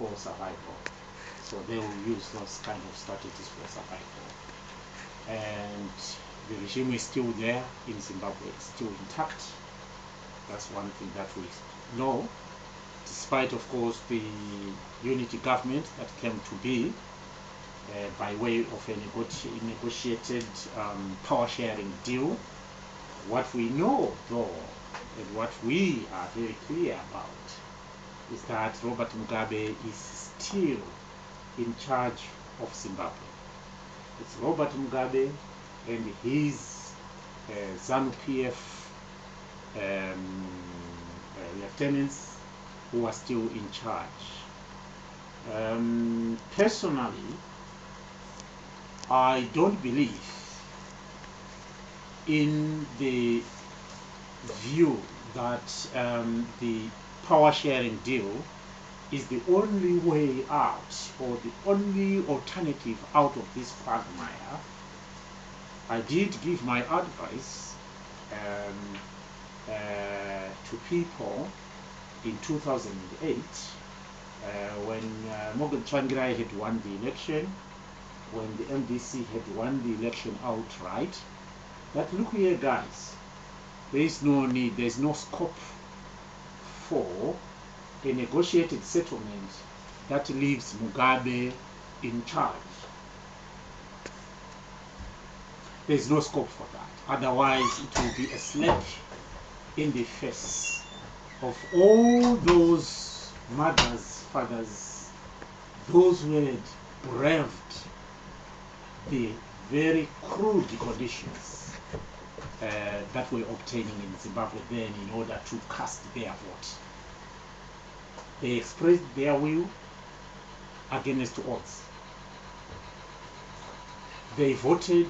for survival. So they will use those kind of strategies for survival. And the regime is still there in Zimbabwe, it's still intact. That's one thing that we know, despite, of course, the unity government that came to be by way of a negotiated power sharing deal. What we know, though, and what we are very clear about, is that Robert Mugabe is still in charge of Zimbabwe. It's Robert Mugabe and his ZANU-PF lieutenants who are still in charge. Personally, I don't believe in the view that the power sharing deal is the only way out or the only alternative out of this quagmire. I did give my advice to people in 2008 when Morgan Tsvangirai had won the election, when the MDC had won the election outright, that look here guys, there is no need, there is no scope for a negotiated settlement that leaves Mugabe in charge. There is no scope for that. Otherwise, it will be a slap in the face of all those mothers, fathers, those who had braved the very crude conditions that were obtaining in Zimbabwe then in order to cast their vote. They expressed their will against odds. They voted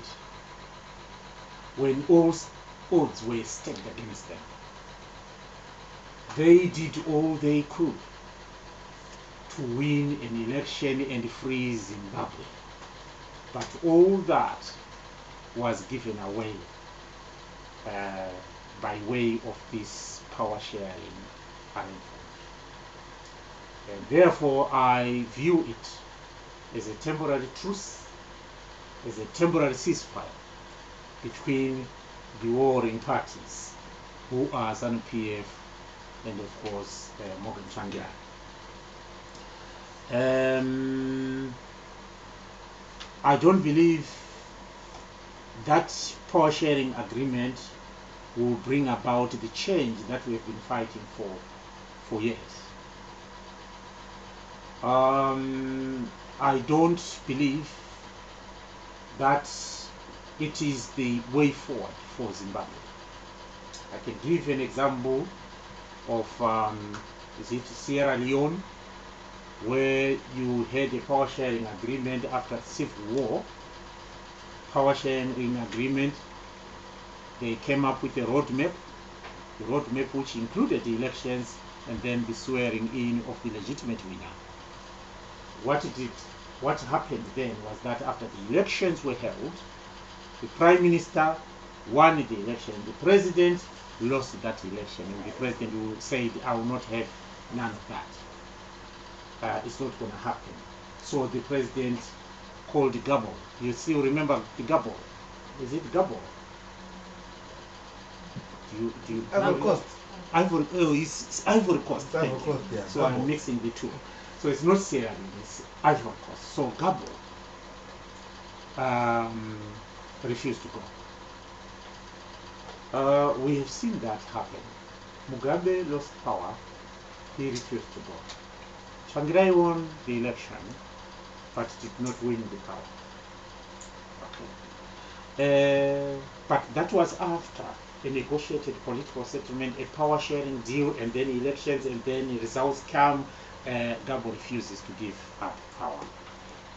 when all odds were stacked against them. They did all they could to win an election and free Zimbabwe. But all that was given away by way of this power sharing arrangement. And therefore, I view it as a temporary truce, as a temporary ceasefire between the warring parties, who are ZANU-PF and, of course, Morgan Tsvangirai. I don't believe that power sharing agreement will bring about the change that we've been fighting for years. I don't believe that it is the way forward for Zimbabwe. I can give an example of is it Sierra Leone, where you had a power sharing agreement after the civil war. Power sharing agreement, they came up with a roadmap, which included the elections and then the swearing in of the legitimate winner. What happened then was that after the elections were held, the Prime Minister won the election, the President lost that election, and the President said, I will not have none of that. It's not going to happen. So the President called Gabon. You still remember the Gabon? Is it Gabon? Do you Ivory Coast. It's Ivory Coast. Ivory Coast, yeah. So Gabon. I'm mixing the two. So it's not Sierra Leone, it's Ivory Coast. So Gabon refused to go. We have seen that happen. Mugabe lost power, he refused to go. Tsvangirai won the election, but did not win the power. Okay. But that was after a negotiated political settlement, a power sharing deal, and then elections, and then results come. Gabon refuses to give up power.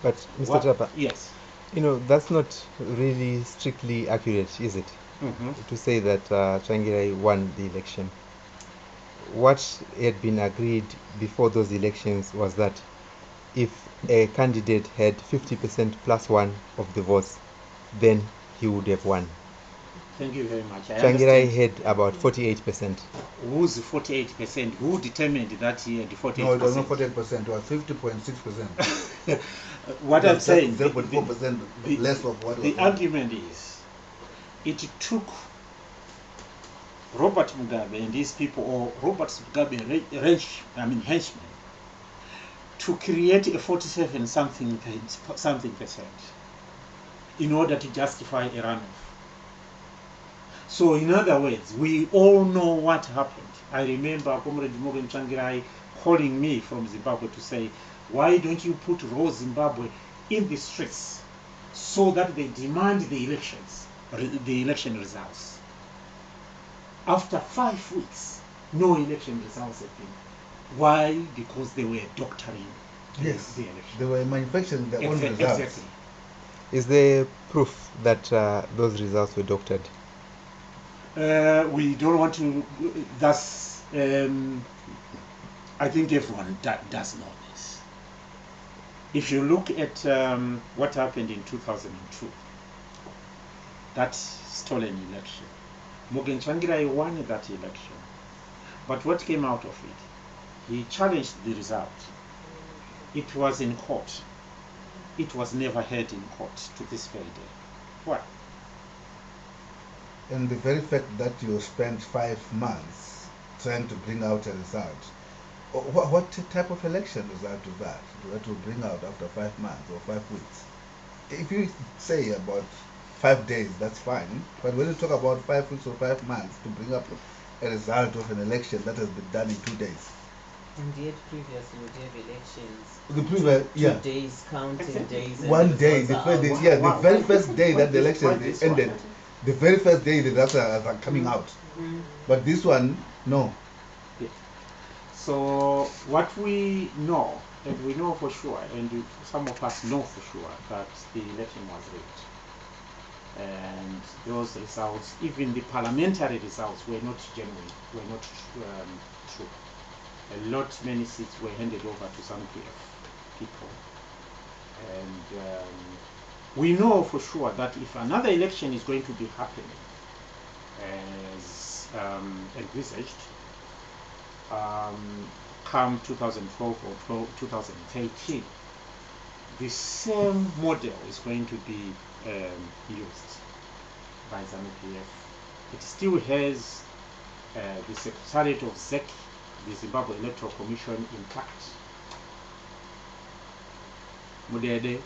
But Mr. Trapper, yes, you know, that's not really strictly accurate, is it? To say that Tsvangirai won the election. What had been agreed before those elections was that if a candidate had 50% plus one of the votes, then he would have won. Thank you very much. I Tsvangirai understand. had about 48%. Who's 48%? Who determined that he had 48%? No, it was not 48%, it was 50.6%. What I'm saying, 0.4% the, less of what the was argument is, it took Robert Mugabe and his people, or Robert Mugabe henchmen, to create a 47 something percent in order to justify a runoff. So in other words, we all know what happened. I remember Comrade Morgan Tsvangirai calling me from Zimbabwe to say, why don't you put raw Zimbabwe in the streets so that they demand the election results? After 5 weeks, no election results have been. Why? Because they were doctoring Yes, the election. they were manufacturing their own results. Exactly. Is there proof that those results were doctored? We don't want to. That's. I think everyone does know this. If you look at what happened in 2002, that stolen election, Morgan Tsvangirai won that election. But what came out of it? He challenged the result. It was in court. It was never heard in court to this very day. Why? And the very fact that you spent 5 months trying to bring out a result, what type of election result is that? That will bring out after 5 months or 5 weeks? If you say about 5 days, that's fine. But when you talk about 5 weeks or 5 months to bring up a result of an election that has been done in 2 days. And yet previously we have elections. The previous, two days, counting days. And 1 day, the very first day that the election ended, the very first day the results are coming out. But this one, no. Yeah. So what we know, and we know for sure, and some of us know for sure, that the election was rigged. And those results, even the parliamentary results, were not genuine, were not true. Many seats were handed over to some people. And we know for sure that if another election is going to be happening, as envisaged, come 2012 or 2013, the same model is going to be used by ZANU-PF. It still has the Secretariat of ZEC, the Zimbabwe Electoral Commission, intact. Mudede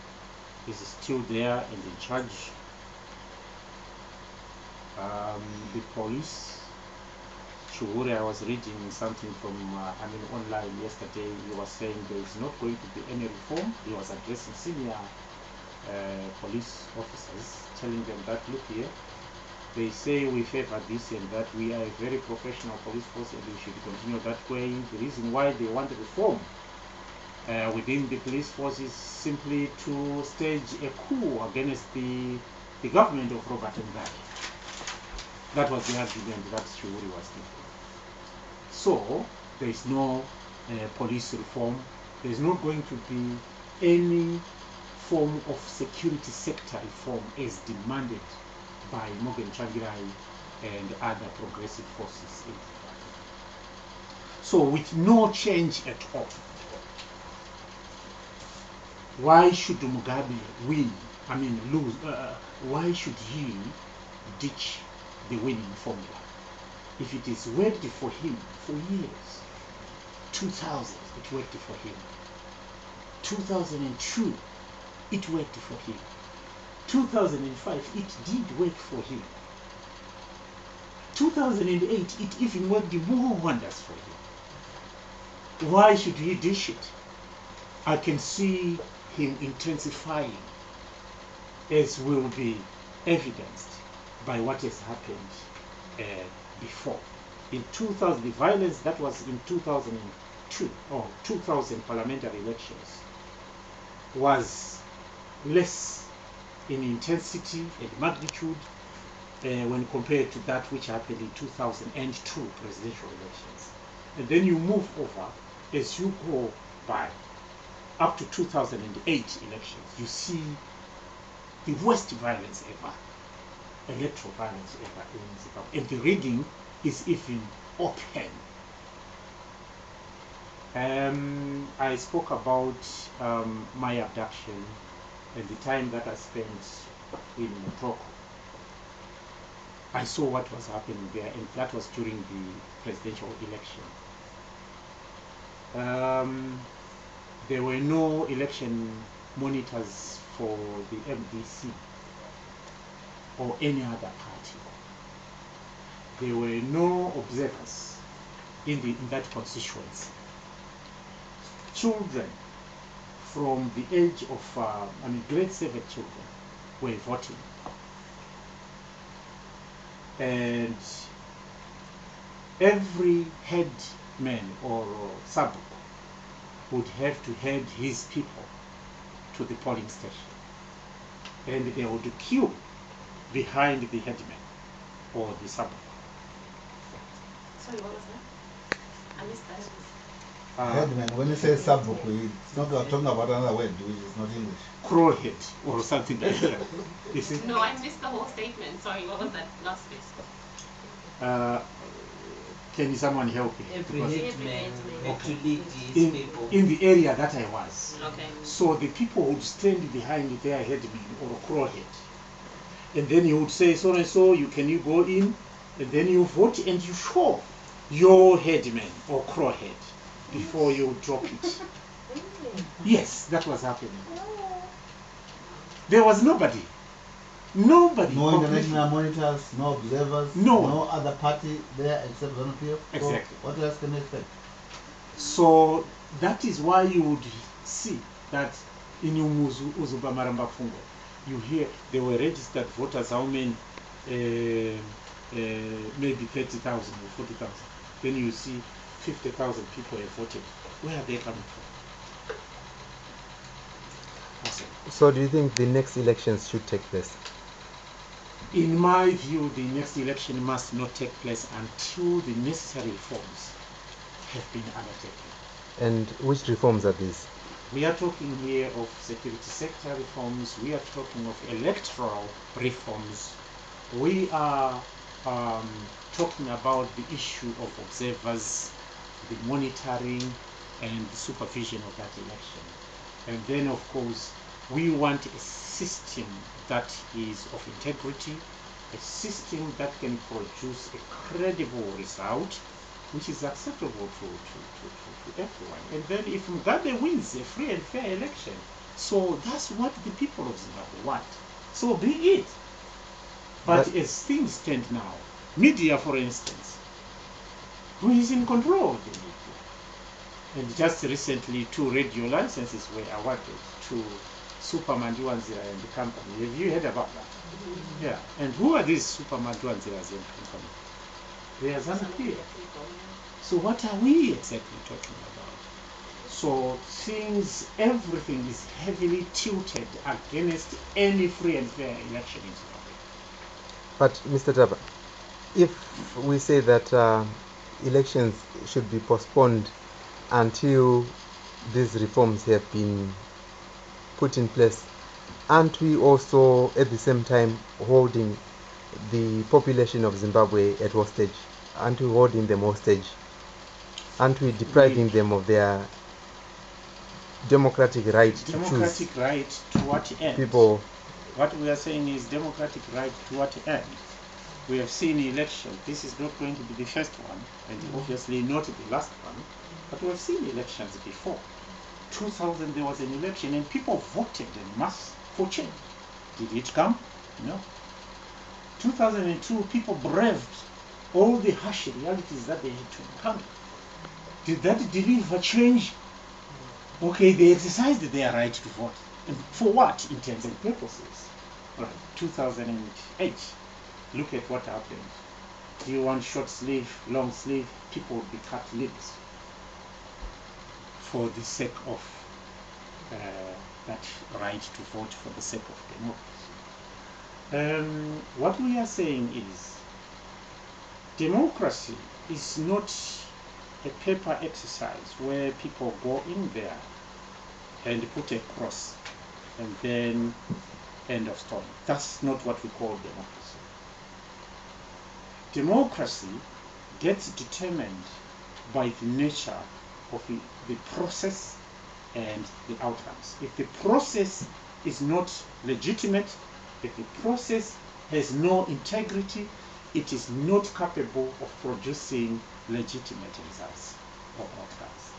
is still there and in charge. The police, Shuhure, I was reading something from online yesterday. He was saying there is not going to be any reform. He was addressing senior police officers, telling them that, look here, they say we favor this and that. We are a very professional police force and we should continue that way. The reason why they want reform within the police force is simply to stage a coup against the government of Robert Mugabe. That was the argument that Shuhure was giving. So there is no police reform. There is not going to be any form of security sector reform as demanded by Morgan Tsvangirai and other progressive forces in Zimbabwe. So with no change at all, why should Mugabe lose? Why should he ditch the winning formula? If it is worked for him for years, 2000 it worked for him, 2002 it worked for him, 2005 it did work for him, 2008 it even worked more wonders for him. Why should he dish it? I can see him intensifying, as will be evidenced by what has happened before. In 2000, the violence that was in 2002 or 2000 parliamentary elections was less in intensity and magnitude when compared to that which happened in 2002 presidential elections. And then you move over as you go by up to 2008 elections, you see the worst violence ever. electoral violence ever in Zimbabwe. And the rigging is even open. I spoke about my abduction and the time that I spent in Motoko. I saw what was happening there, and that was during the presidential election. There were no election monitors for the MDC or any other party. There were no observers in that constituency. Children from the age of, grade 7 children were voting. And every headman or sub would have to head his people to the polling station. And they would queue behind the headman or the sub. Sorry, what was that? I missed that. Headman, when you say subbook, it's not talking about another word, which is not English. Crowhead or something like that. Is it? No, I missed the whole statement. Sorry, what was that last bit? Can someone help me? Every Because headman had to lead his people. in the area that I was. Okay. So the people would stand behind their headman or crowhead. And then he would say, so and so, you go in, and then you vote and you show your headman or crowhead before you drop it. Yes, that was happening. There was nobody. Nobody. No international monitors, no observers, no other party there except ZANU-PF. Exactly. So what else can you expect? So that is why you would see that in Umuzu, Uzuba Maramba Fungo, you hear there were registered voters, how many? Maybe 30,000 or 40,000. Then you see 50,000 people have voted. Where are they coming from? So do you think the next elections should take place? In my view, the next election must not take place until the necessary reforms have been undertaken. And which reforms are these? We are talking here of security sector reforms, we are talking of electoral reforms, we are talking about the issue of observers, the monitoring and the supervision of that election. And then of course, we want a system that is of integrity, a system that can produce a credible result which is acceptable to everyone. And then if Mugabe wins a free and fair election, so that's what the people of Zimbabwe want. So be it. But as things stand now, media for instance, who is in control of the media? And just recently 2 radio licenses were awarded to Superman Duanzira and the company. Have you heard about that? Yeah. And who are these Superman Duanziras and company? They are ZANU-PF. So what are we exactly talking about? So everything is heavily tilted against any free and fair election in Zimbabwe. But Mr. Taba, if we say that elections should be postponed until these reforms have been put in place, aren't we also at the same time holding the population of Zimbabwe at hostage? Aren't we holding them hostage? Aren't we depriving them of their democratic right to choose? Democratic right to what end? People. What we are saying is democratic right to what end? We have seen elections. This is not going to be the first one, and obviously not the last one, but we have seen elections before. 2000 there was an election and people voted en masse for change. Did it come? No. 2002 people braved all the harsh realities that they had to encounter. Did that deliver change? Okay, they exercised their right to vote. And for what intents and purposes? Right, 2008, look at what happened. Do you want short sleeve, long sleeve? People would be cut lips for the sake of that right to vote, for the sake of democracy. What we are saying is democracy is not a paper exercise where people go in there and put a cross and then end of story. That's not what we call democracy. democracy gets determined by the nature of the process and the outcomes. If the process is not legitimate, if the process has no integrity, it is not capable of producing legitimate results or outcomes.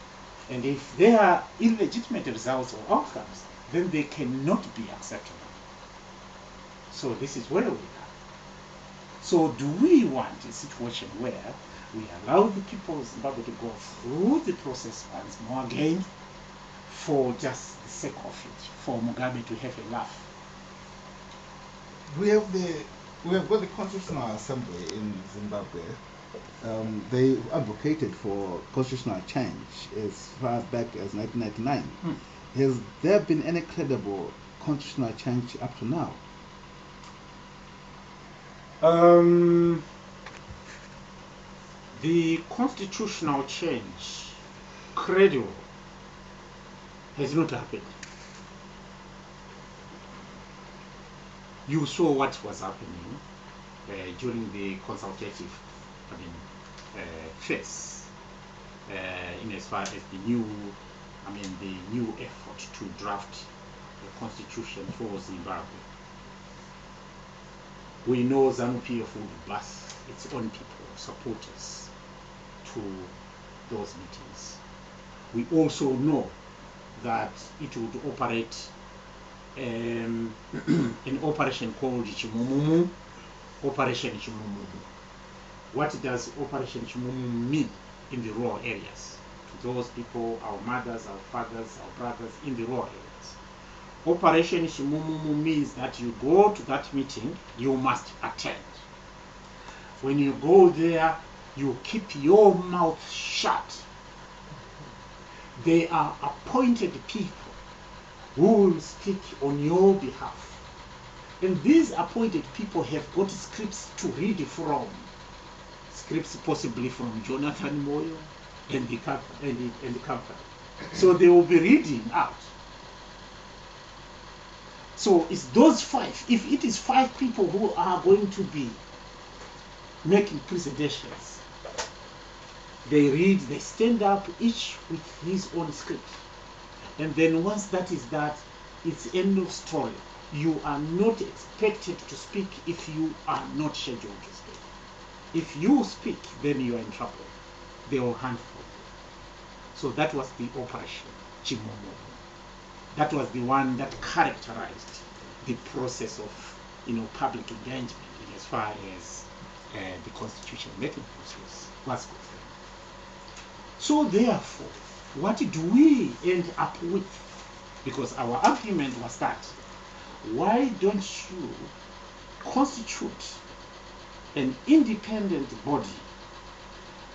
And if there are illegitimate results or outcomes, then they cannot be acceptable. So this is where we are. So do we want a situation where we allow the people of Zimbabwe to go through the process once more again for just the sake of it, for Mugabe to have a laugh? We have got the Constitutional Assembly in Zimbabwe. They advocated for constitutional change as far back as 1999. Has there been any credible constitutional change up to now? The constitutional change, credible, has not happened. You saw what was happening during the consultative, phase, in as far as the new effort to draft the constitution for Zimbabwe. We know ZANU-PF would bus its own people, supporters, to those meetings. We also know that it would operate an operation called Chimumumu, Operation Chimumumu. What does Operation Chimumumu mean in the rural areas? To those people, our mothers, our fathers, our brothers in the rural areas. Operation Chimumumu means that you go to that meeting, you must attend. When you go there, you keep your mouth shut. They are appointed people who will speak on your behalf. And these appointed people have got scripts to read from. Scripts possibly from Jonathan Moyo and the company. So they will be reading out. So it's those five. If it is 5 people who are going to be making presentations, they read, they stand up, each with his own script. And then once that is that, it's end of story. You are not expected to speak if you are not scheduled to speak. If you speak, then you are in trouble. They will hunt for you. So that was the operation, Chimomo. That was the one that characterized the process of, public engagement as far as the constitution making process was concerned. So therefore, what do we end up with? Because our argument was that, why don't you constitute an independent body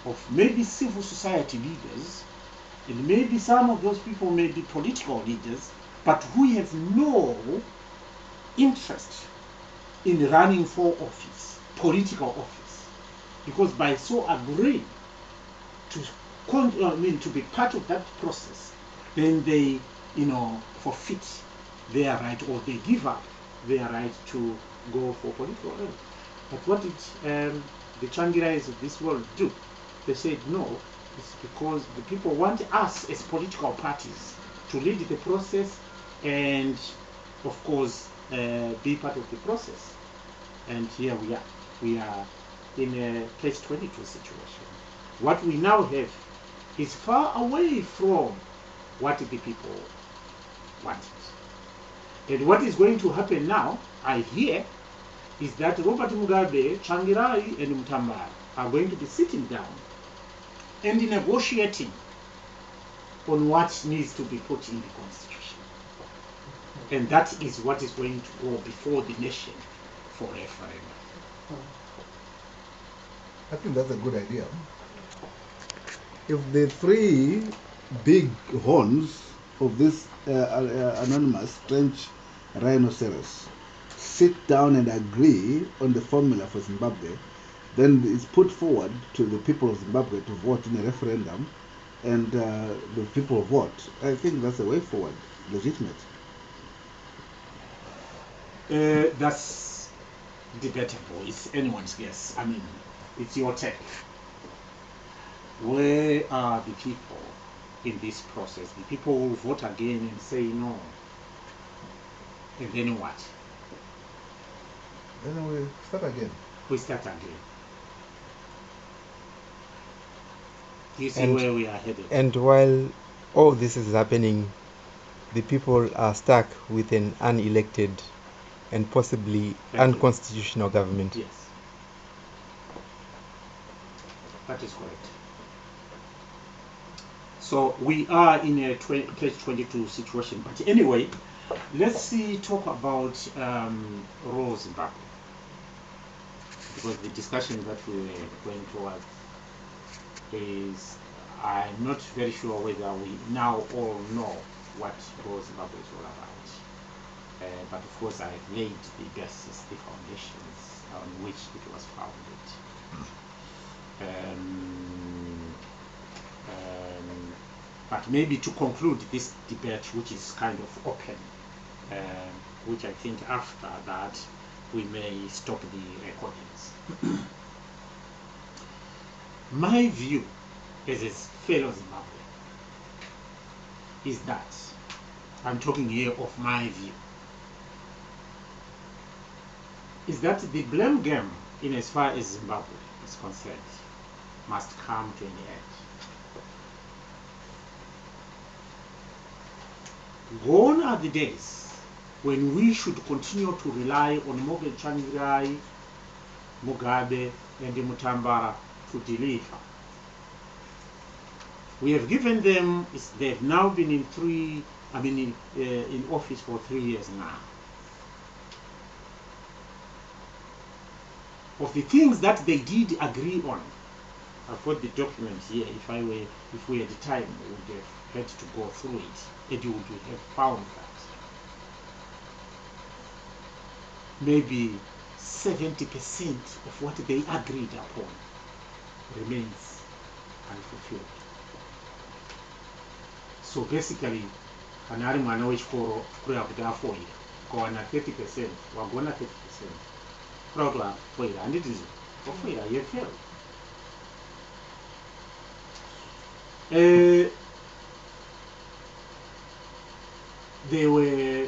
of maybe civil society leaders, and maybe some of those people may be political leaders, but who have no interest in running for office, political office, because by so agreeing to be part of that process, then they, forfeit their right, or they give up their right to go for political office. But what did the Changirais of this world do? They said, no, it's because the people want us as political parties to lead the process and, of course, be part of the process. And here we are. We are in a catch-22 situation. What we now have is far away from what the people wanted. And what is going to happen now, I hear, is that Robert Mugabe, Changirai, and Mutambara are going to be sitting down and negotiating on what needs to be put in the constitution. And that is what is going to go before the nation for referendum. I think that's a good idea. If the 3 big horns of this anonymous strange rhinoceros sit down and agree on the formula for Zimbabwe, then it's put forward to the people of Zimbabwe to vote in a referendum, and the people vote. I think that's the way forward, legitimate. That's debatable. It's anyone's guess. It's your take. Where are the people in this process? The people who vote again and say no. And then what? Then we start again. We start again. Do you see And- where we are headed? And while all this is happening, the people are stuck with an unelected and possibly Thank you. unconstitutional government. Yes. That is correct. So we are in a catch-22 situation. But anyway, let's talk about rural Zimbabwe. Because the discussion that we were going towards is, I'm not very sure whether we now all know what rural Zimbabwe is all about. But of course, I have laid the basis, the foundations on which it was founded. But maybe to conclude this debate, which is kind of open, which I think after that we may stop the recordings. My view as a fellow Zimbabwean is that, I'm talking here of my view, is that the blame game, in as far as Zimbabwe is concerned, must come to an end. Gone are the days when we should continue to rely on Morgan Tsvangirai, Mugabe, and Mutambara to deliver. We have given them, they've now been in office for 3 years now. Of the things that they did agree on, I've got the documents here. If we had time, we would have had to go through it, and you would have found that maybe 70% of what they agreed upon remains unfulfilled. So basically, kanari mwana wechikoro kureva kuti afoira ukawana 30%, wagona 30%, kureva kuti wafoira, handitizo wafoira, you failed. They were,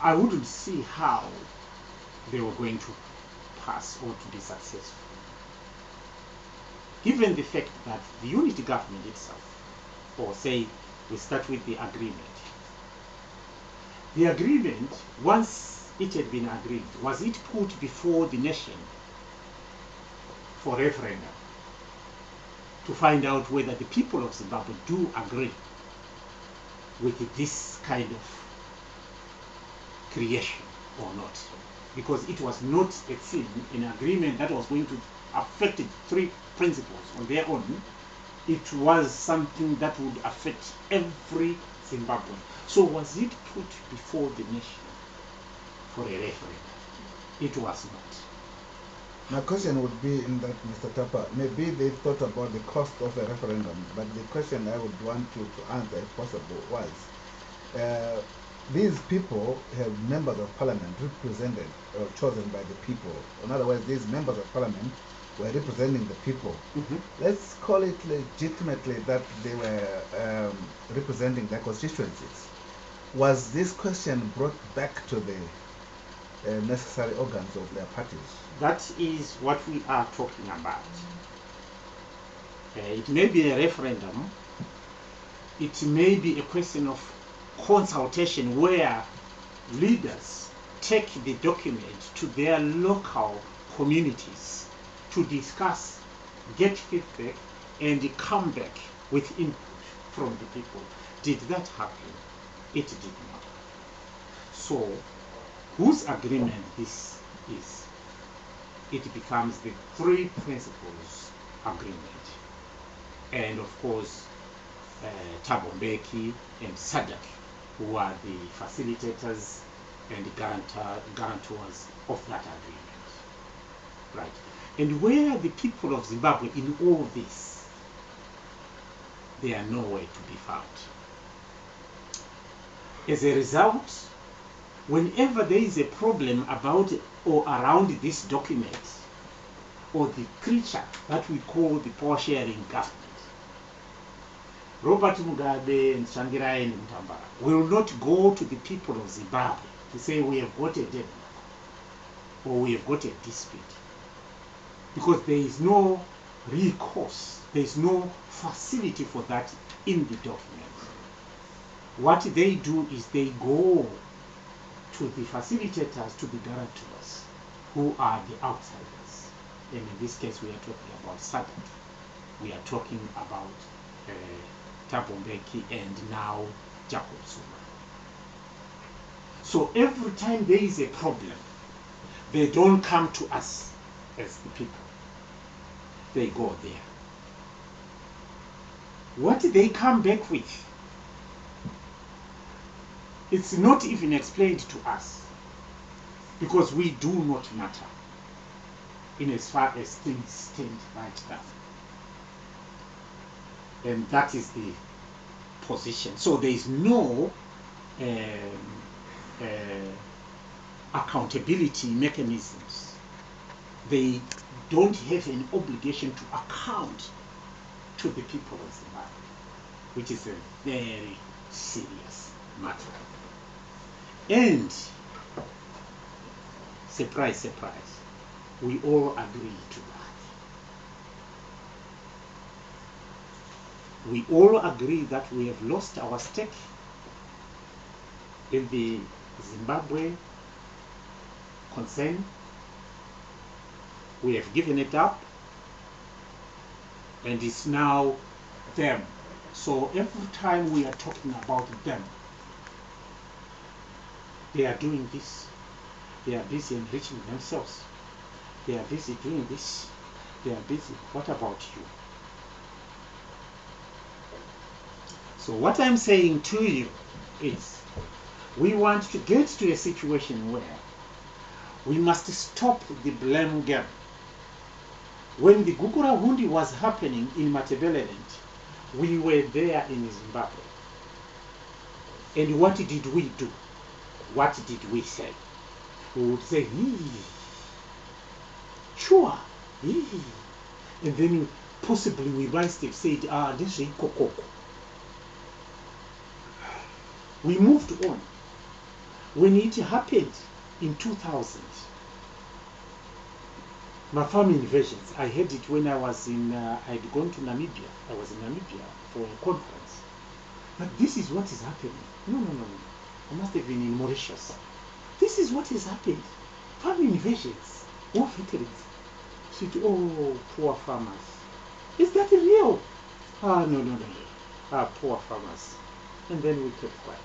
I wouldn't see how they were going to pass or to be successful, given the fact that the unity government itself, or say we start with the agreement, once it had been agreed, was it put before the nation for referendum to find out whether the people of Zimbabwe do agree with this kind of creation or not? Because it was not a thing, an agreement that was going to affect 3 principles on their own. It was something that would affect every Zimbabwean. So was it put before the nation for a referendum? It was not. My question would be in that, Mr. Tapa, maybe they thought about the cost of a referendum, but the question I would want you to answer, if possible, was, these people have members of parliament represented or chosen by the people. In other words, these members of parliament were representing the people. Let's call it legitimately that they were representing their constituencies. Was this question brought back to the necessary organs of their parties? That is what we are talking about. It may be a referendum. It may be a question of consultation where leaders take the document to their local communities to discuss, get feedback, and come back with input from the people. Did that happen? It did not. So, whose agreement this is? It becomes the 3 principles agreement. And of course, Thabo Mbeki and SADC, who are the facilitators and the guarantors of that agreement. Right. And where are the people of Zimbabwe in all this? They are nowhere to be found. As a result, whenever there is a problem about or around this document or the creature that we call the power sharing government, Robert Mugabe and Tsvangirai and Mutambara will not go to the people of Zimbabwe to say we have got a deadlock or we have got a dispute, because there is no recourse, there is no facility for that in the document. What they do is they go to the facilitators, to the guarantors, who are the outsiders. And in this case, we are talking about SADC. We are talking about Thabo Mbeki and now Jacob Zuma. So every time there is a problem, they don't come to us as the people. They go there. What they come back with, it's not even explained to us, because we do not matter in as far as things stand right now. And that is the position. So there is no accountability mechanisms. They don't have an obligation to account to the people of Zimbabwe, which is a very serious matter. And surprise, surprise, we all agree to that. We all agree that we have lost our stake in the Zimbabwe concern. We have given it up, and it's now them. So every time we are talking about them, they are doing this, they are busy enriching themselves, they are busy doing this, they are busy. What about you? So what I'm saying to you is, we want to get to a situation where we must stop the blame game. When the Gukura Hundi was happening in Matabeleland, we were there in Zimbabwe. And what did we do? What did we say? We would say, sure, and then possibly we might have said, this is Kokoko. We moved on. When it happened in 2000, my farm invasions, I had it when I was in, I'd gone to Namibia. I was in Namibia for a conference. But this is what is happening. No. I must have been in Mauritius. This is what has happened. Farm invasions. More veterans. Said, oh, poor farmers. Is that real? No. Poor farmers. And then we kept quiet.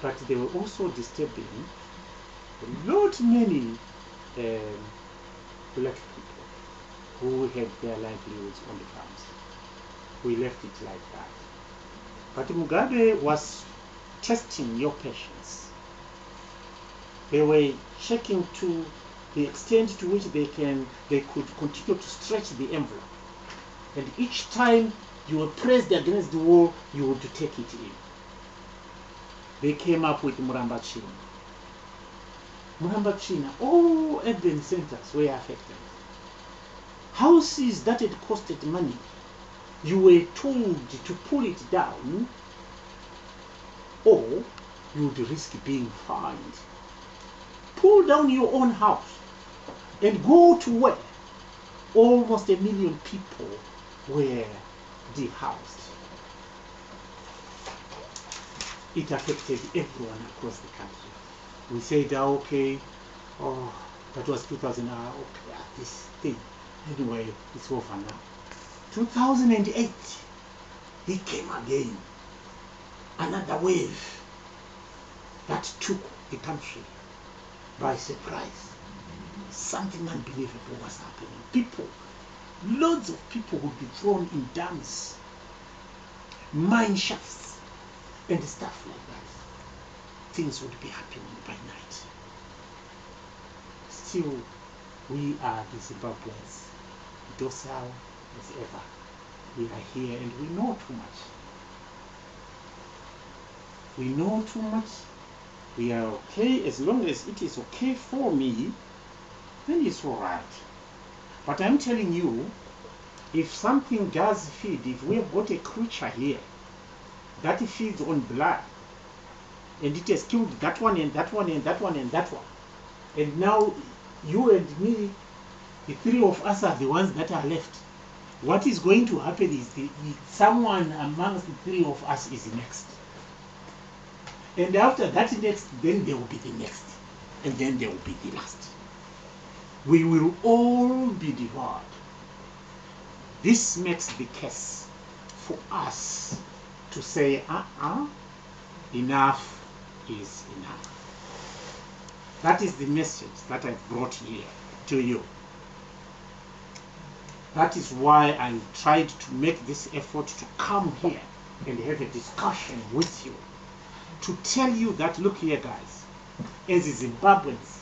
But they were also disturbing not many black people who had their livelihoods on the farms. We left it like that. But Mugabe was testing your patience. They were checking to the extent to which they could continue to stretch the envelope. And each time you were pressed against the wall, you would take it in. They came up with Muramba China. Muramba China, all urban centers were affected. Houses that had costed money, you were told to pull it down, or you would risk being fined. Pull down your own house and go to where almost 1 million people were dehoused. It affected everyone across the country. We said, okay, that was 2000, okay, this thing. Anyway, it's over now. 2008, it came again. Another wave that took the country by surprise. Something unbelievable was happening. People, loads of people would be thrown in dams, mine shafts, and stuff like that. Things would be happening by night. Still, we are the Zimbabweans, docile as ever. We are here and we know too much. We know too much, we are okay. As long as it is okay for me, then it's all right. But I'm telling you, if something does feed, if we have got a creature here that feeds on blood, and it has killed that one and that one and that one and that one, and now you and me, the three of us are the ones that are left, what is going to happen is someone amongst the three of us is next. And after that next, then there will be the next. And then there will be the last. We will all be devoured. This makes the case for us to say, enough is enough. That is the message that I've brought here to you. That is why I tried to make this effort to come here and have a discussion with you, to tell you that, look here guys, as Zimbabweans,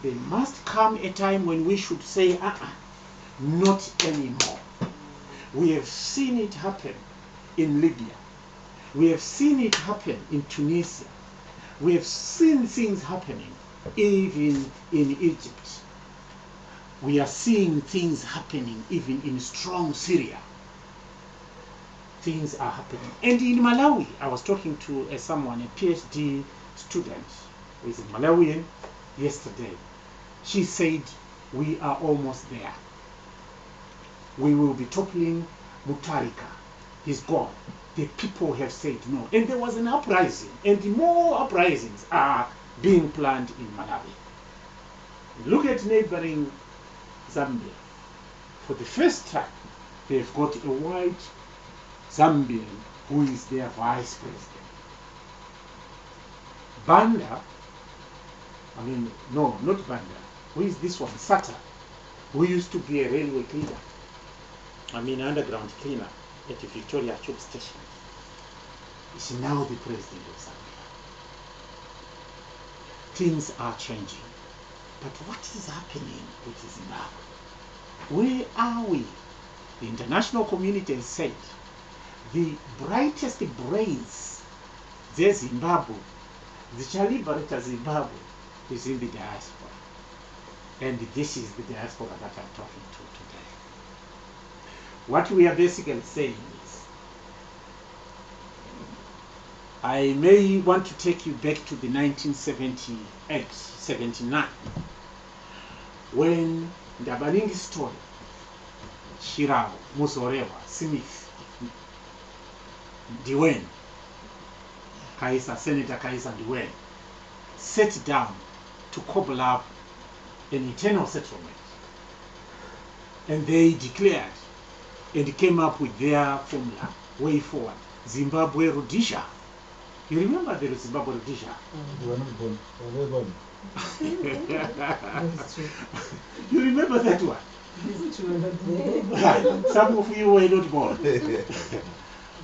there must come a time when we should say, not anymore. We have seen it happen in Libya. We have seen it happen in Tunisia. We have seen things happening even in Egypt. We are seeing things happening even in strong Syria. Things are happening. And in Malawi, I was talking to someone, a PhD student who is a Malawian yesterday. She said, we are almost there. We will be toppling Mutarika. He's gone. The people have said no. And there was an uprising. And more uprisings are being planned in Malawi. Look at neighboring Zambia. For the first time, they've got a white Zambian who is their vice president. Banda, no, not Banda. Who is this one? Sata, who used to be a railway cleaner. Underground cleaner at the Victoria Tube Station. Is now the president of Zambia. Things are changing. But what is happening with Zimbabwe? Where are we? The international community has said the brightest brains, the Zimbabwe, the Liberate Zimbabwe, is in the diaspora. And this is the diaspora that I'm talking to today. What we are basically saying is, I may want to take you back to the 1978, 79, when Ndabaningi story, Shirao, Muzorewa, Smith, Diwen, Senator Kaisa Diwen, sat down to cobble up an internal settlement. And they declared and came up with their formula, way forward, Zimbabwe Rhodesia. You remember the Zimbabwe Rhodesia? They were not born. They were born. You remember that one? These two are not there. Right. Some of you were not born.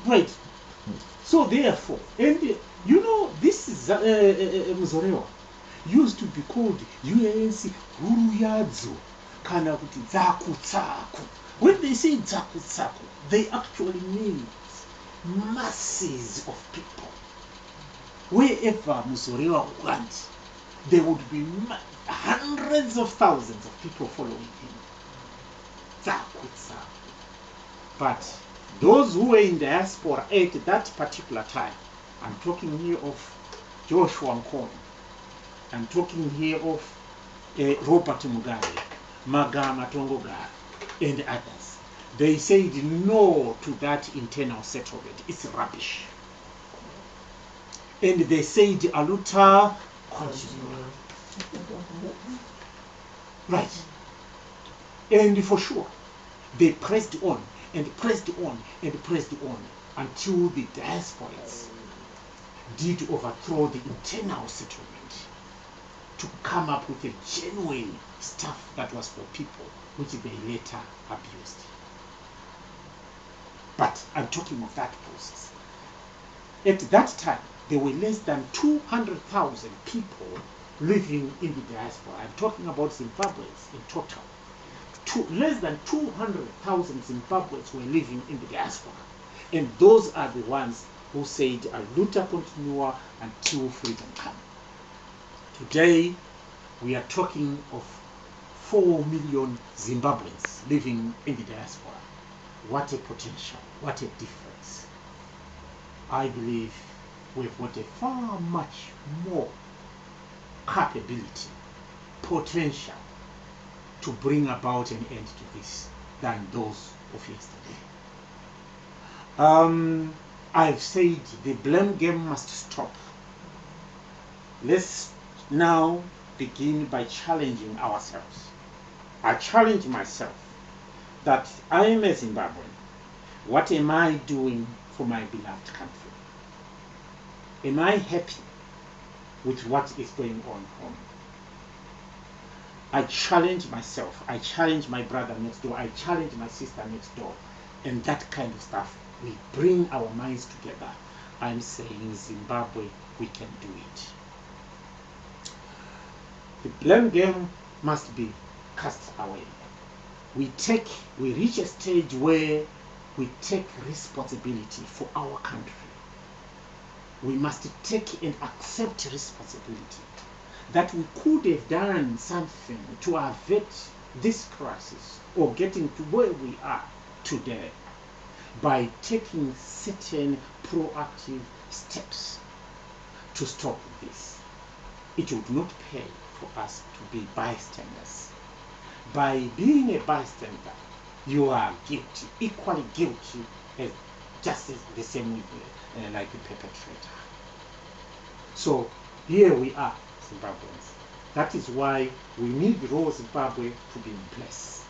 Right. So therefore, and this is Muzorewa used to be called UNC Huru kana kuti Dzaku Tsaku. When they say Dzaku Tsaku, they actually mean masses of people. Wherever Muzorewa went, there would be hundreds of thousands of people following him. Dzaku Tsaku. But those who were in diaspora at that particular time, I'm talking here of Joshua Nkomo, I'm talking here of Robert Mugabe, Magama Tongogara, and others. They said no to that internal settlement. It's rubbish. And they said Aluta continue. Right. And for sure, they pressed on and pressed on and pressed on until the diasporans did overthrow the internal settlement to come up with a genuine stuff that was for people, which they later abused. But I'm talking of that process. At that time, there were less than 200,000 people living in the diaspora. I'm talking about Zimbabweans in total. Less than 200,000 Zimbabweans were living in the diaspora. And those are the ones who said, Aluta continua until freedom comes. Today, we are talking of 4 million Zimbabweans living in the diaspora. What a potential, what a difference. I believe we've got a far much more capability, potential to bring about an end to this than those of yesterday. I've said the blame game must stop. Let's now begin by challenging ourselves. I challenge myself that I am a Zimbabwean. What am I doing for my beloved country? Am I happy with what is going on home? I challenge myself. I challenge my brother next door. I challenge my sister next door. And that kind of stuff. We bring our minds together. I'm saying, Zimbabwe, we can do it. The blame game must be cast away. We reach a stage where we take responsibility for our country. We must take and accept responsibility that we could have done something to avert this crisis or getting to where we are today by taking certain proactive steps to stop this. It would not pay for us to be bystanders. By being a bystander, you are guilty, equally guilty as just as the same like the perpetrator. So here we are, Zimbabweans. That is why we need the Raw Zimbabwe to be in place.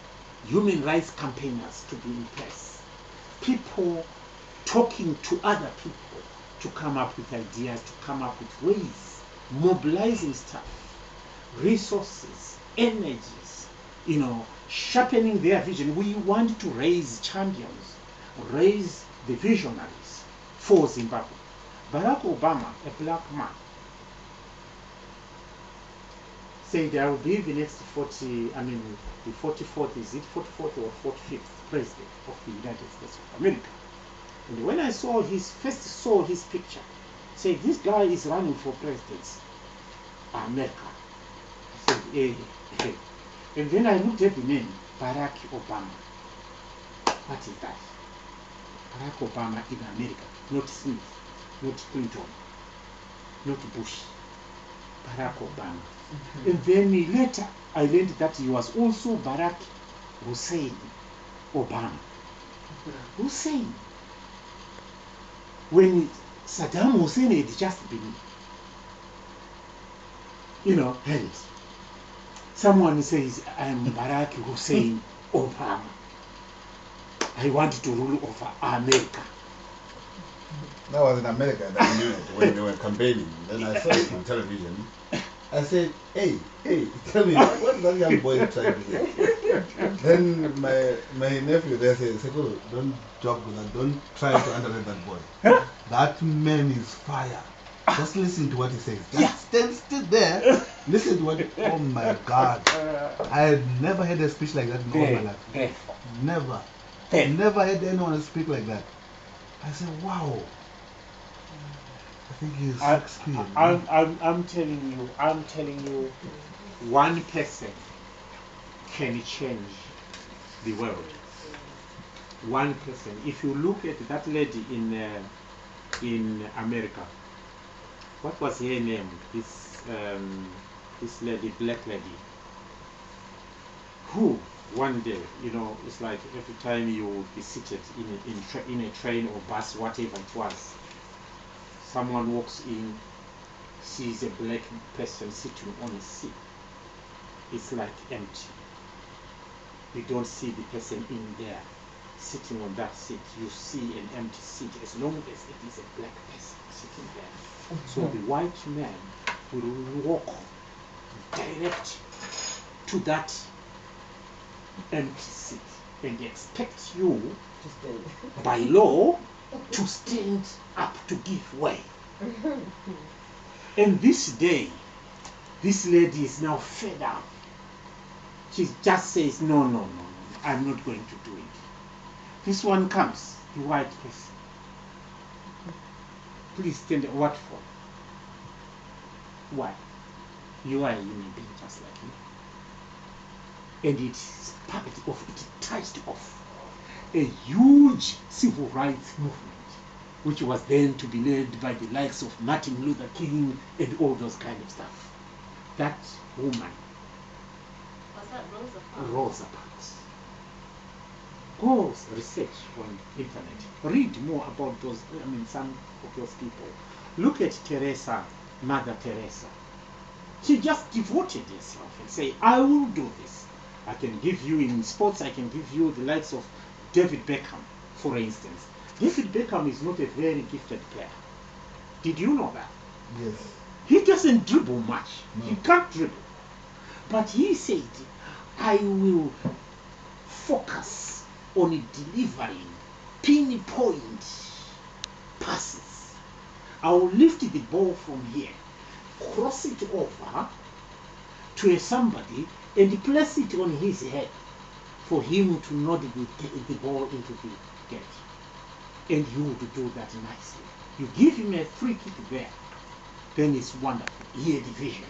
Human rights campaigners to be in place. People talking to other people to come up with ideas, to come up with ways, mobilizing stuff, resources, energies, sharpening their vision. We want to raise champions, raise the visionaries for Zimbabwe. Barack Obama, a black man, said I will be the next the 44th, is it 44th or 45th president of the United States of America. And when I first saw his picture, said this guy is running for president, America. I said, hey. And then I looked at the name, Barack Obama. What is that? Barack Obama in America, not Smith, not Clinton, not Bush. Barack Obama. And then later I learned that he was also Barack Hussein Obama. Hussein. When Saddam Hussein had just been, held, someone says, I'm Barack Hussein Obama. I want to rule over America. That was in America that knew it when they were campaigning. Then I saw it on television. I said, hey, tell me, what is that young boy trying to say? Then my nephew there said, oh, don't joke with that, don't try to underrate that boy. That man is fire. Just listen to what he says. Just stand still there, listen to what, oh my God. I had never heard a speech like that in all my life. Never. Never had anyone speak like that. I said, wow. I think he's 16. I'm telling you, one person can change the world. One person. If you look at that lady in America, what was her name? This lady, black lady, who one day, it's like every time you will be seated in a train or bus, whatever it was, someone walks in, sees a black person sitting on a seat. It's like empty. You don't see the person in there sitting on that seat. You see an empty seat as long as it is a black person sitting there. So the white man will walk direct to that empty seat and expect you by law to stand up to give way. And this day, this lady is now fed up. She just says, no, I'm not going to do it. This one comes, the white person. Please stand. What for? Why? You are a human being just like me. And it sparked off, it touched off a huge civil rights movement, which was then to be led by the likes of Martin Luther King and all those kind of stuff. That woman, Was that Rosa Parks? Rosa Parks. Go research on internet. Read more about those, some of those people. Look at Teresa, Mother Teresa. She just devoted herself and say, I will do this. I can give you in sports, I can give you the likes of David Beckham, for instance. David Beckham is not a very gifted player. Did you know that? Yes. He doesn't dribble much. No. He can't dribble. But he said, I will focus on delivering pinpoint passes. I will lift the ball from here, cross it over to somebody and place it on his head for him to nod the ball into the gate. And you would do that nicely. You give him a free kick there, then it's wonderful. He had vision.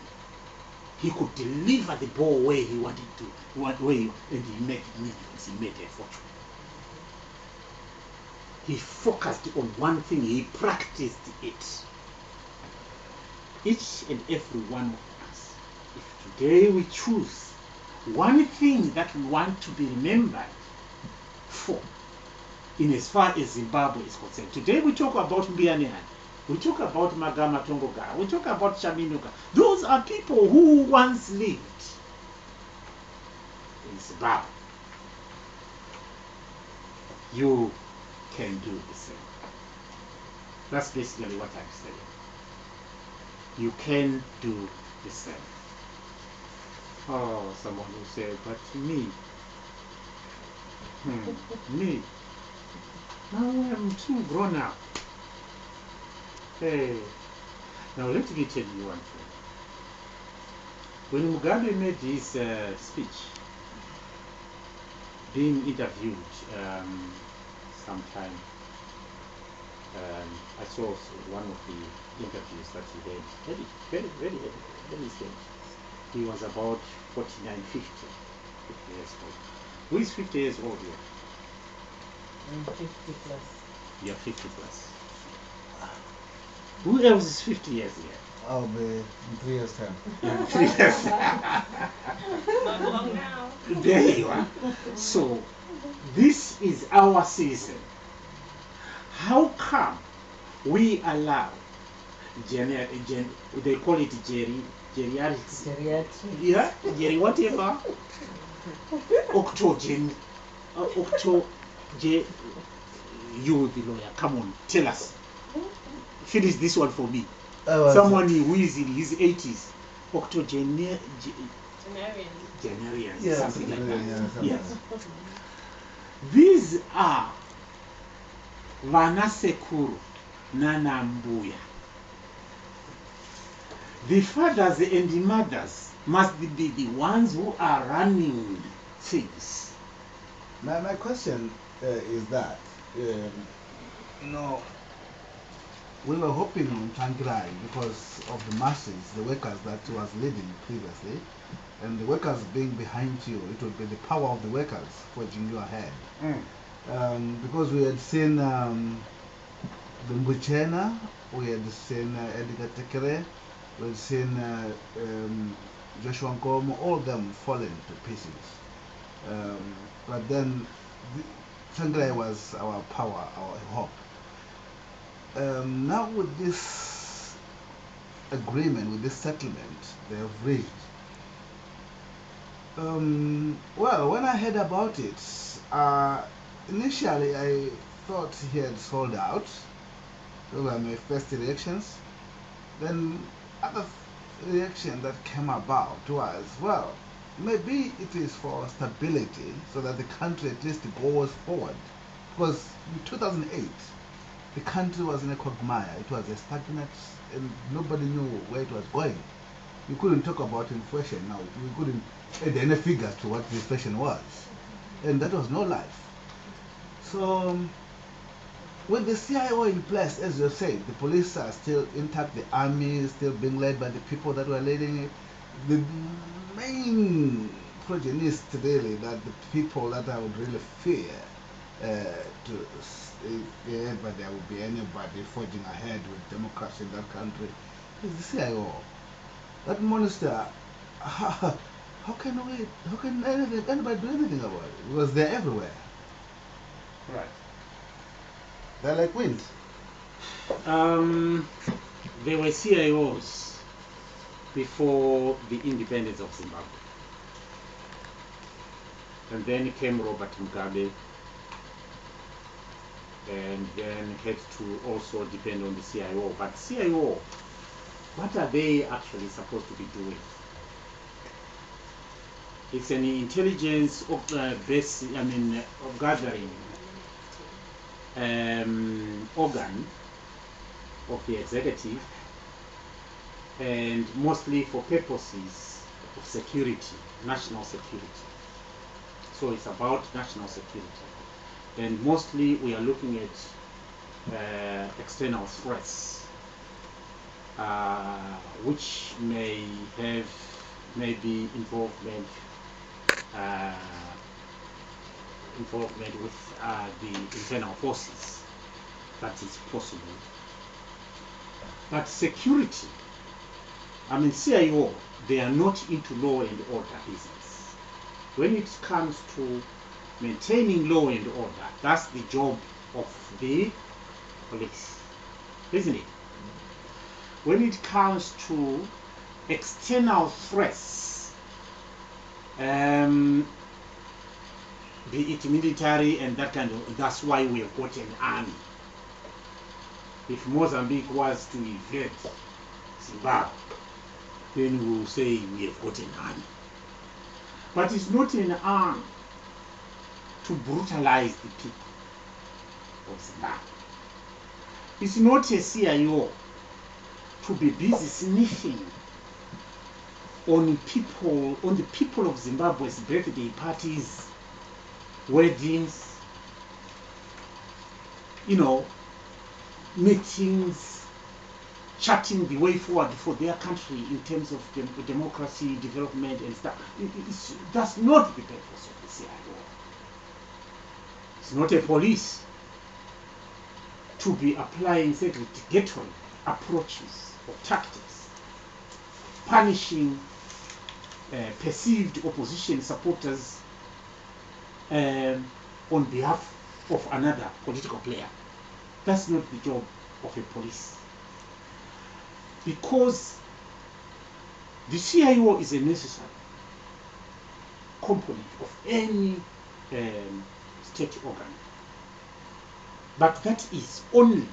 He could deliver the ball where he wanted to, and he made millions, he made a fortune. He focused on one thing, he practiced it. Each and every one of us, if today we choose one thing that we want to be remembered for, in as far as Zimbabwe is concerned. Today we talk about Mbiyanehan, we talk about Magama Tongogara, we talk about Shaminuka. Those are people who once lived in Zimbabwe. You can do the same. That's basically what I'm saying. You can do the same. Oh, someone will say, but me, me, now I'm too grown up. Hey, now let me tell you one thing. When Mugabe made his speech, being interviewed sometime, I saw one of the interviews that he had, very strange. He was about 49, 50 years old. Who is 50 years old here? I'm 50 plus. You're 50 plus. Who else is 50 years here? I'll be in 3 years' time. In 3 years. Not long now. There you are. So, this is our season. How come we allow they call it geriatrics? Geriatric. Yeah, Jerry, whatever. You, the lawyer, come on, tell us. Finish this one for me. Someone who is in his 80s. Octogenarian. Yes, Something like that. yeah, Yes. These are Vana Sekuru Nana Mbuya. The fathers and the mothers must be the ones who are running things. My question is that, we were hoping on Tsvangirai because of the masses, the workers that he was leading previously, and the workers being behind you, it would be the power of the workers forging you ahead. Because we had seen the Mbuchena, we had seen Edgar Tekere, we had seen Joshua Nkomo, all of them falling to pieces. But then Tsvangirai was our power, our hope. Now with this agreement, with this settlement they have reached, well, when I heard about it, initially I thought he had sold out. Those were my first reactions. Then other reaction that came about was, well, maybe it is for stability so that the country at least goes forward. Because in 2008, the country was in a quagmire. It was a stagnant and nobody knew where it was going. You couldn't talk about inflation now. You couldn't add any figures to what the inflation was. And that was no life. So with the CIO in place, as you said, the police are still intact, the army is still being led by the people that were leading it. the main progenists really, that the people that I would really fear if ever there would be anybody forging ahead with democracy in that country, is the CIO. That monster, how can anybody do anything about it? Because they're everywhere. Right. They're like wind. There were CIOs before the independence of Zimbabwe. And then came Robert Mugabe, and then had to also depend on the CIO. But CIO, what are they actually supposed to be doing? It's an intelligence of of gathering organ of the executive, and mostly for purposes of security, national security. So it's about national security, and mostly we are looking at external threats, which may have maybe involvement with the internal forces. That is possible. But security, CIO, they are not into law and order business. When it comes to maintaining law and order, that's the job of the police, isn't it? When it comes to external threats, be it military and that kind of, that's why we have got an army. If Mozambique was to invade Zimbabwe, then we will say we have got an army. But it's not an army to brutalize the people of Zimbabwe. It's not a CIO to be busy sniffing on the people of Zimbabwe's birthday parties, weddings, meetings, charting the way forward for their country in terms of democracy, development, and stuff. That's not the purpose of the CIO. It's not a police to be applying segregatory approaches or tactics, punishing perceived opposition supporters on behalf of another political player. That's not the job of a police. Because the CIO is a necessary component of any state organ. But that is only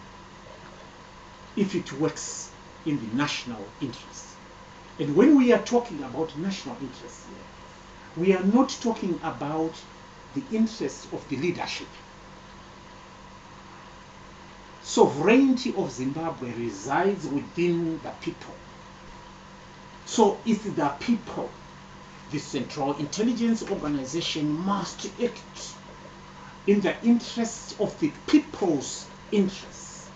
if it works in the national interest. And when we are talking about national interest here, we are not talking about the interests of the leadership. Sovereignty of Zimbabwe resides within the people. So if the people, the Central Intelligence Organization must act in the interests of the people's interests.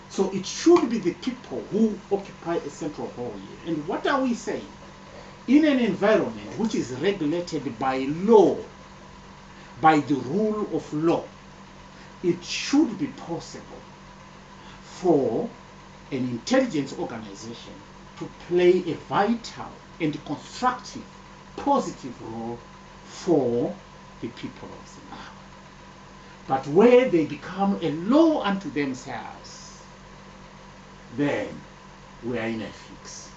So it should be the people who occupy a central role here. And what are we saying? In an environment which is regulated by law, by the rule of law, it should be possible for an intelligence organization to play a vital and constructive, positive role for the people of Zimbabwe. But where they become a law unto themselves, then we are in a fix.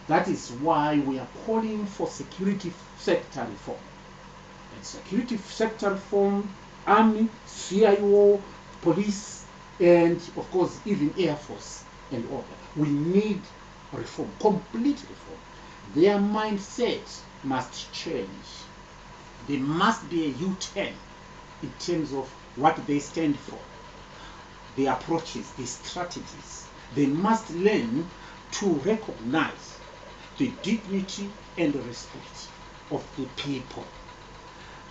That is why we are calling for security sector reform. And security sector reform, army, CIO, police, and of course even Air Force and all that. We need reform, complete reform. Their mindset must change. There must be a U-turn in terms of what they stand for, the approaches, the strategies. They must learn to recognize the dignity and the respect of the people.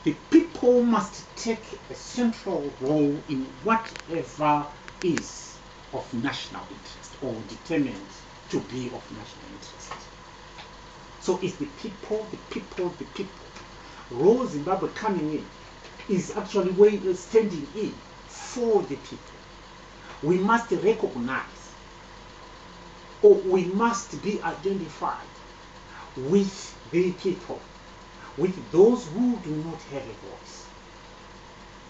The people must take a central role in whatever is of national interest or determined to be of national interest. So it's the people, the people, the people. Raw Zimbabwe coming in is actually standing in for the people. We must recognize, or we must be identified with the people, with those who do not have a voice.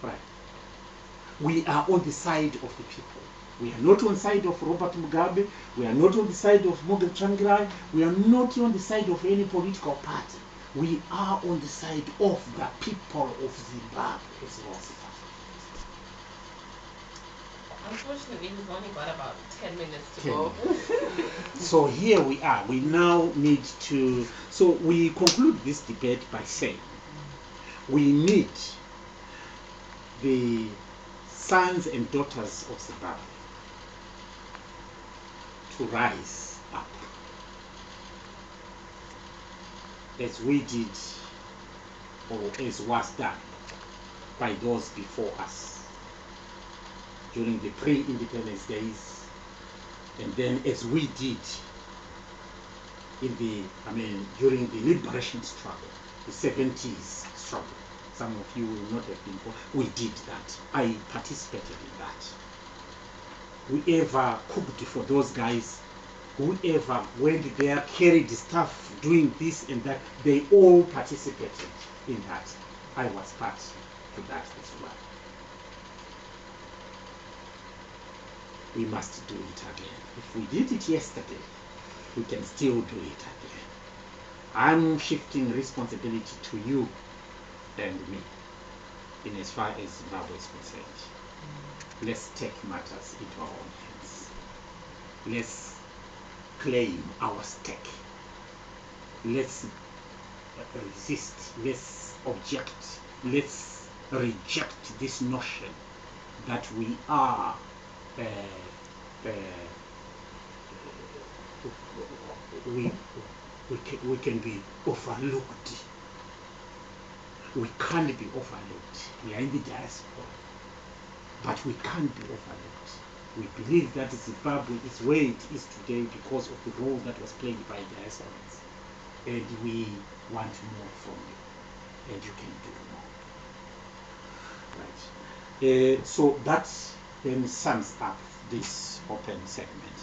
Right. We are on the side of the people. We are not on the side of Robert Mugabe. We are not on the side of Morgan Tsvangirai. We are not on the side of any political party. We are on the side of the people of Zimbabwe as well. Unfortunately, we've only got about 10 minutes to 10 go. minutes. So here we are. We now need to, so we conclude this debate by saying we need the sons and daughters of Zimbabwe to rise up as we did, or as was done by those before us during the pre-independence days, and then as we did in the, during the liberation struggle, the 70s struggle. Some of you will not have been, we did that. I participated in that. Whoever cooked for those guys, whoever went there, carried stuff, doing this and that, they all participated in that. I was part to that as well. We must do it again. If we did it yesterday, we can still do it again. I'm shifting responsibility to you and me in as far as Zimbabwe is concerned. Let's take matters into our own hands. Let's claim our stake. Let's resist. Let's object. Let's reject this notion that we are we can be overlooked. We can't be overlooked. We are in the diaspora, but we can't be overlooked. We believe that Zimbabwe is where it is today because of the role that was played by diasporans, and we want more from you, and you can do more. Right. So that then sums up this open segment.